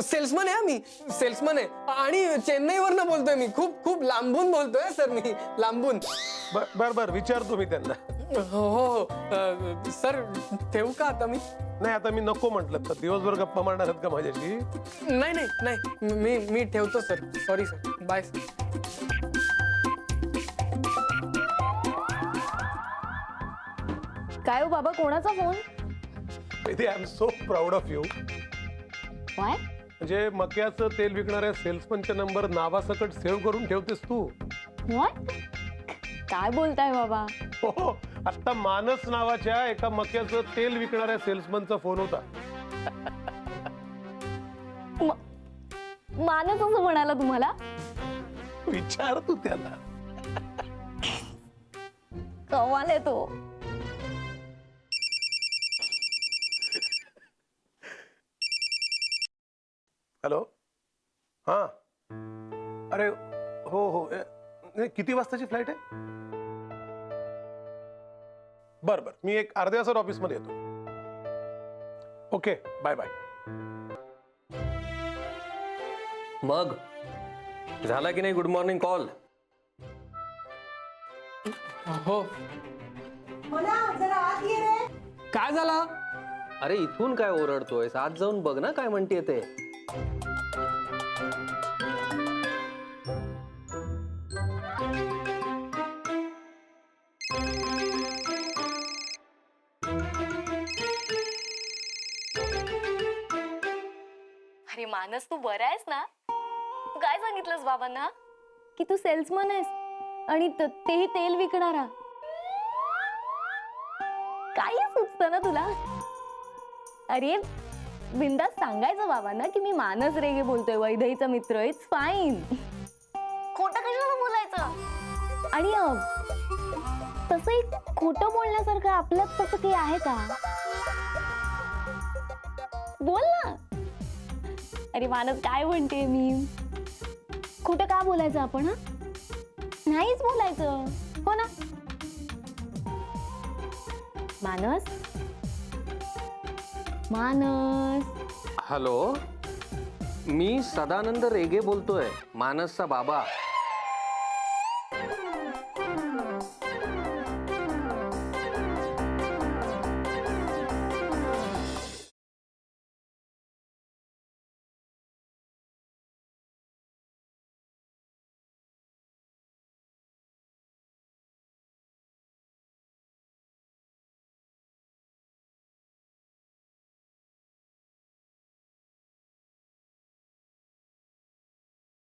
Salesman आहे मी, salesman आहे आणि चेन्नईवरनं बोलतोय मी. खूप खूप लांबून बोलतोय सर मी, लांबून. बर विचारतो मी त्यांना. हो हो सर, ठेवू का आता मी? नाही आता मी नको म्हटलं तर दिवसभर गप्पा मारणार आहेत का माझ्याशी? नाही नाही नाही, मी ठेवतो sir. Sorry sir, bye sir. काय हो बाबा, कोणाचा phone? I am so proud of you. काय? म्हणजे मक्याचं तेल विकणाऱ्या सेल्समनचा नंबर नावासकट सेव्ह करून ठेवतेस तू. What? काय बोलताय बाबा? हो, आता मानस नावाच्या एका मक्याचं तेल विकणाऱ्या सेल्समनचा फोन होता. मानस असं म्हणाला तुम्हाला? विचार तू त्याला. कमाल आहे तो. हॅलो, हा, अरे हो नाही, किती वाजताची फ्लाईट आहे? बर मी एक अर्ध्या तासात ऑफिस मध्ये येतो. Okay, bye bye. मग झाला की नाही गुड मॉर्निंग कॉल? हो. काय झालं? अरे इथून काय ओरडतोय? आत जाऊन बघ ना काय म्हणते ते. अरे मानस, तू बरा आहेस ना? तू काय सांगितलंस बाबांना? की तू सेल्समन आहेस आणि तेही तेल विकणारा. काही सुचतं ना तुला? अरे बिंदास सांगायचं बाबांना की मी मानस रेगे बोलतोय, वैदईचा मित्र. It's fine. खोटं कशाला बोलायचं? आणि तसंही खोटं बोलण्यासारखं आपल्यात तसं काही आहे का? बोल ना. अरे मानस, काय म्हणते मी? खोटं का बोलायचं आपण? हा, नाहीच बोलायचं, हो ना मानस? मानस, हॅलो, मी सदानंद रेगे बोलतोय, मानसचा बाबा.